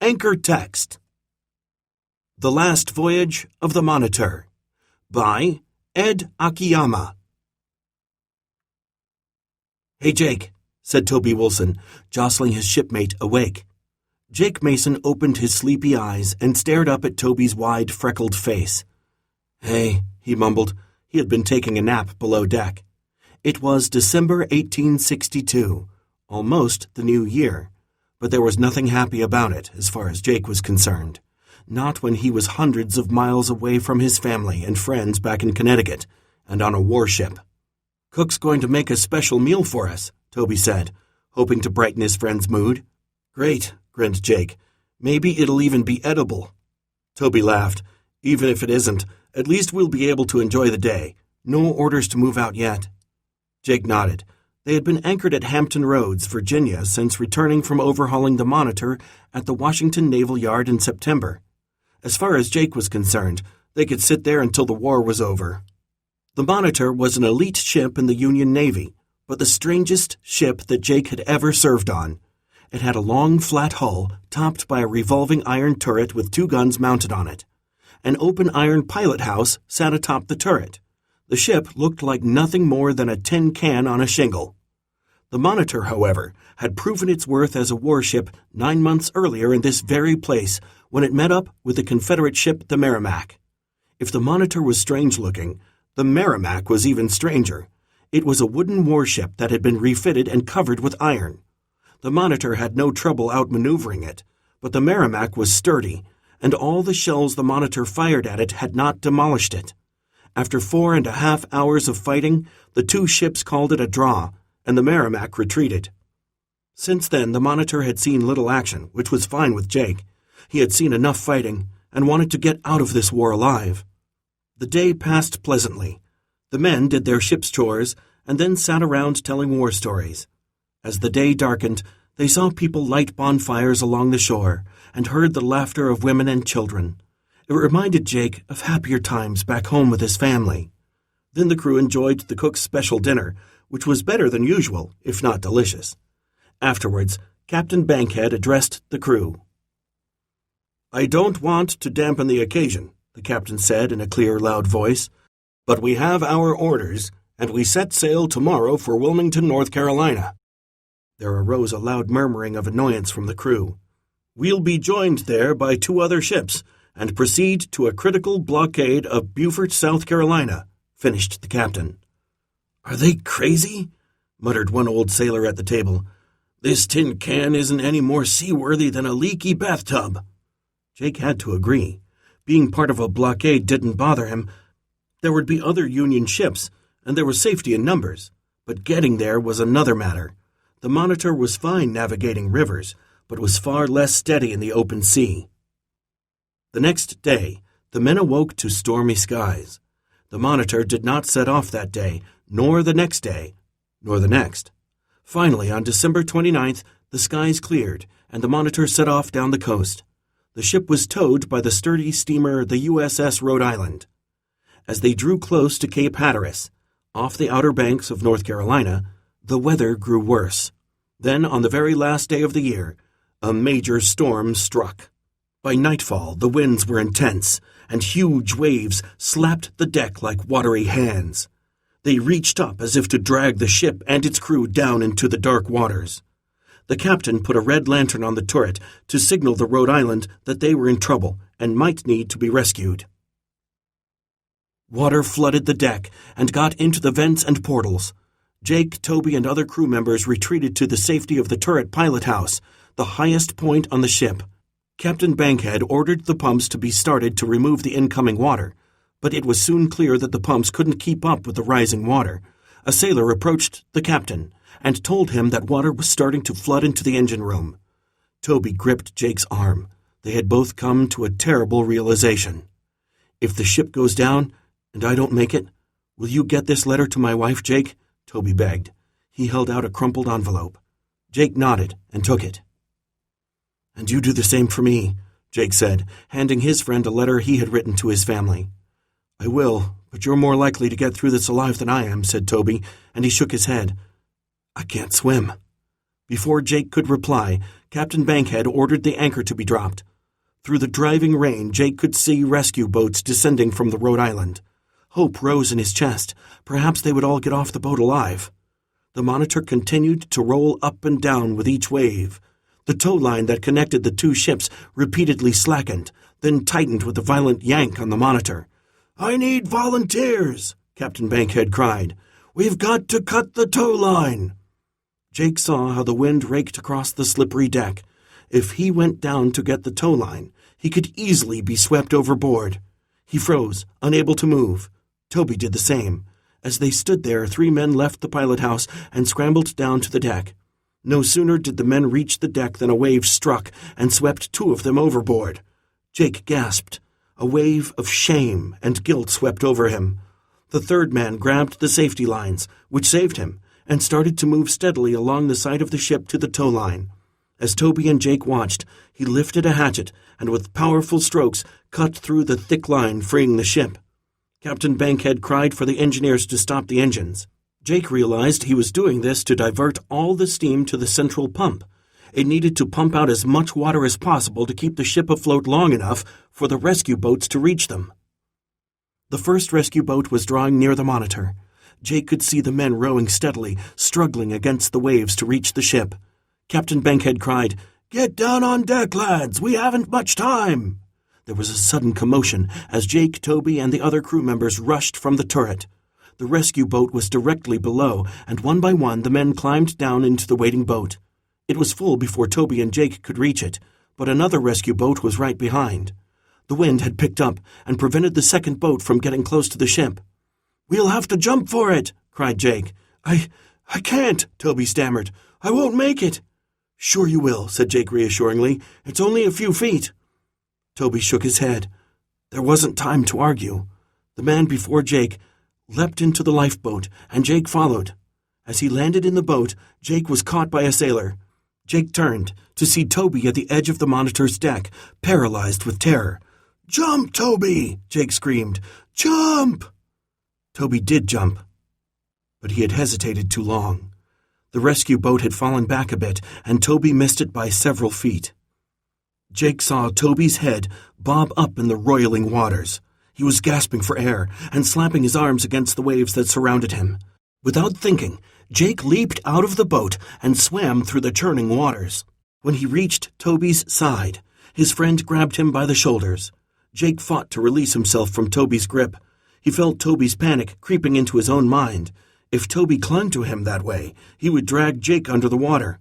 Anchor Text. The Last Voyage of the Monitor by Ed Akiyama. "Hey, Jake," said Toby Wilson, jostling his shipmate awake. Jake Mason opened his sleepy eyes and stared up at Toby's wide, freckled face. "Hey," he mumbled. He had been taking a nap below deck. It was December 1862, almost the new year, but there was nothing happy about it as far as Jake was concerned. Not when he was hundreds of miles away from his family and friends back in Connecticut and on a warship. "Cook's going to make a special meal for us," Toby said, hoping to brighten his friend's mood. "Great," grinned Jake. "Maybe it'll even be edible." Toby laughed. "Even if it isn't, at least we'll be able to enjoy the day. No orders to move out yet." Jake nodded. They had been anchored at Hampton Roads, Virginia, since returning from overhauling the Monitor at the Washington Naval Yard in September. As far as Jake was concerned, they could sit there until the war was over. The Monitor was an elite ship in the Union Navy, but the strangest ship that Jake had ever served on. It had a long, flat hull topped by a revolving iron turret with 2 guns mounted on it. An open iron pilot house sat atop the turret. The ship looked like nothing more than a tin can on a shingle. The Monitor, however, had proven its worth as a warship 9 months earlier in this very place when it met up with the Confederate ship the Merrimac. If the Monitor was strange-looking, the Merrimac was even stranger. It was a wooden warship that had been refitted and covered with iron. The Monitor had no trouble outmaneuvering it, but the Merrimac was sturdy, and all the shells the Monitor fired at it had not demolished it. After 4.5 hours of fighting, the 2 ships called it a draw, and the Merrimac retreated. Since then, the Monitor had seen little action, which was fine with Jake. He had seen enough fighting and wanted to get out of this war alive. The day passed pleasantly. The men did their ship's chores and then sat around telling war stories. As the day darkened, they saw people light bonfires along the shore and heard the laughter of women and children. It reminded Jake of happier times back home with his family. Then the crew enjoyed the cook's special dinner, which was better than usual, if not delicious. Afterwards, Captain Bankhead addressed the crew. "I don't want to dampen the occasion," the captain said in a clear, loud voice, "but we have our orders, and we set sail tomorrow for Wilmington, North Carolina." There arose a loud murmuring of annoyance from the crew. "We'll be joined there by 2 other ships, and proceed to a critical blockade of Beaufort, South Carolina," finished the captain. "Are they crazy?" muttered one old sailor at the table. "This tin can isn't any more seaworthy than a leaky bathtub." Jake had to agree. Being part of a blockade didn't bother him. There would be other Union ships, and there was safety in numbers. But getting there was another matter. The Monitor was fine navigating rivers, but was far less steady in the open sea. The next day, the men awoke to stormy skies. The Monitor did not set off that day, nor the next day, nor the next. Finally, on December 29th, the skies cleared, and the Monitor set off down the coast. The ship was towed by the sturdy steamer the USS Rhode Island. As they drew close to Cape Hatteras, off the outer banks of North Carolina, the weather grew worse. Then, on the very last day of the year, a major storm struck. By nightfall, the winds were intense, and huge waves slapped the deck like watery hands. They reached up as if to drag the ship and its crew down into the dark waters. The captain put a red lantern on the turret to signal the Rhode Island that they were in trouble and might need to be rescued. Water flooded the deck and got into the vents and portals. Jake, Toby, and other crew members retreated to the safety of the turret pilot house, the highest point on the ship. Captain Bankhead ordered the pumps to be started to remove the incoming water, but it was soon clear that the pumps couldn't keep up with the rising water. A sailor approached the captain and told him that water was starting to flood into the engine room. Toby gripped Jake's arm. They had both come to a terrible realization. "If the ship goes down and I don't make it, will you get this letter to my wife, Jake?" Toby begged. He held out a crumpled envelope. Jake nodded and took it. "And you do the same for me," Jake said, handing his friend a letter he had written to his family. "I will, but you're more likely to get through this alive than I am," said Toby, and he shook his head. "I can't swim." Before Jake could reply, Captain Bankhead ordered the anchor to be dropped. Through the driving rain, Jake could see rescue boats descending from the Rhode Island. Hope rose in his chest. Perhaps they would all get off the boat alive. The Monitor continued to roll up and down with each wave. The tow line that connected the two ships repeatedly slackened, then tightened with a violent yank on the Monitor. "I need volunteers," Captain Bankhead cried. "We've got to cut the tow line." Jake saw how the wind raked across the slippery deck. If he went down to get the tow line, he could easily be swept overboard. He froze, unable to move. Toby did the same. As they stood there, 3 men left the pilot house and scrambled down to the deck. No sooner did the men reach the deck than a wave struck and swept 2 of them overboard. Jake gasped. A wave of shame and guilt swept over him. The 3rd man grabbed the safety lines, which saved him, and started to move steadily along the side of the ship to the tow line. As Toby and Jake watched, he lifted a hatchet and with powerful strokes cut through the thick line, freeing the ship. Captain Bankhead cried for the engineers to stop the engines. Jake realized he was doing this to divert all the steam to the central pump. It needed to pump out as much water as possible to keep the ship afloat long enough for the rescue boats to reach them. The first rescue boat was drawing near the Monitor. Jake could see the men rowing steadily, struggling against the waves to reach the ship. Captain Bankhead cried, "Get down on deck, lads! We haven't much time!" There was a sudden commotion as Jake, Toby, and the other crew members rushed from the turret. The rescue boat was directly below, and one by one the men climbed down into the waiting boat. It was full before Toby and Jake could reach it, but another rescue boat was right behind. The wind had picked up and prevented the second boat from getting close to the ship. "We'll have to jump for it," cried Jake. I can't," Toby stammered. "I won't make it." "Sure you will," said Jake reassuringly. "It's only a few feet." Toby shook his head. There wasn't time to argue. The man before Jake leapt into the lifeboat, and Jake followed. As he landed in the boat, Jake was caught by a sailor. Jake turned to see Toby at the edge of the Monitor's deck, paralyzed with terror. "Jump, Toby!" Jake screamed. "Jump!" Toby did jump, but he had hesitated too long. The rescue boat had fallen back a bit, and Toby missed it by several feet. Jake saw Toby's head bob up in the roiling waters. He was gasping for air and slapping his arms against the waves that surrounded him. Without thinking, Jake leaped out of the boat and swam through the churning waters. When he reached Toby's side, his friend grabbed him by the shoulders. Jake fought to release himself from Toby's grip. He felt Toby's panic creeping into his own mind. If Toby clung to him that way, he would drag Jake under the water.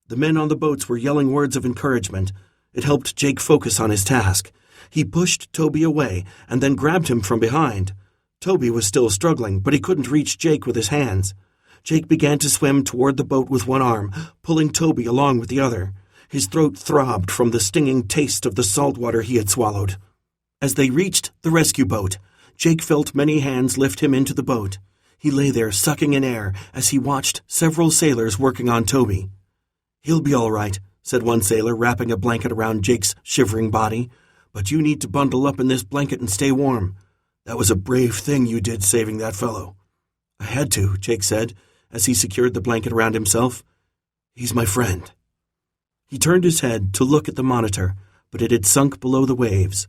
The men on the boats were yelling words of encouragement. It helped Jake focus on his task. He pushed Toby away and then grabbed him from behind. Toby was still struggling, but he couldn't reach Jake with his hands. Jake began to swim toward the boat with one arm, pulling Toby along with the other. His throat throbbed from the stinging taste of the salt water he had swallowed. As they reached the rescue boat, Jake felt many hands lift him into the boat. He lay there sucking in air as he watched several sailors working on Toby. "He'll be all right," said one sailor, wrapping a blanket around Jake's shivering body. "But you need to bundle up in this blanket and stay warm. That was a brave thing you did, saving that fellow." "I had to," Jake said, as he secured the blanket around himself. "He's my friend." He turned his head to look at the Monitor, but it had sunk below the waves.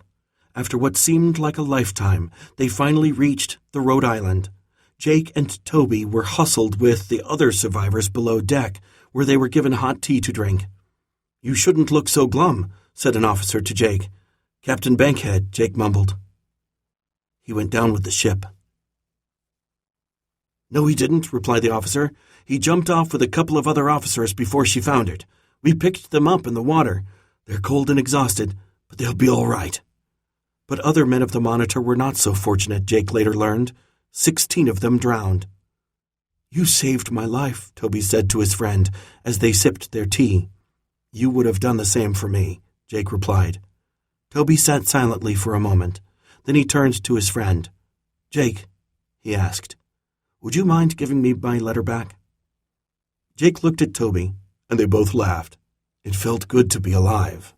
After what seemed like a lifetime, they finally reached the Rhode Island. Jake and Toby were hustled with the other survivors below deck, where they were given hot tea to drink. "You shouldn't look so glum," said an officer to Jake. "Captain Bankhead," Jake mumbled. "He went down with the ship." "No, he didn't," replied the officer. "He jumped off with a couple of other officers before she foundered. We picked them up in the water. They're cold and exhausted, but they'll be all right." But other men of the Monitor were not so fortunate, Jake later learned. 16 of them drowned. "You saved my life," Toby said to his friend as they sipped their tea. "You would have done the same for me," Jake replied. Toby sat silently for a moment. Then he turned to his friend. "Jake," he asked, "would you mind giving me my letter back?" Jake looked at Toby, and they both laughed. It felt good to be alive.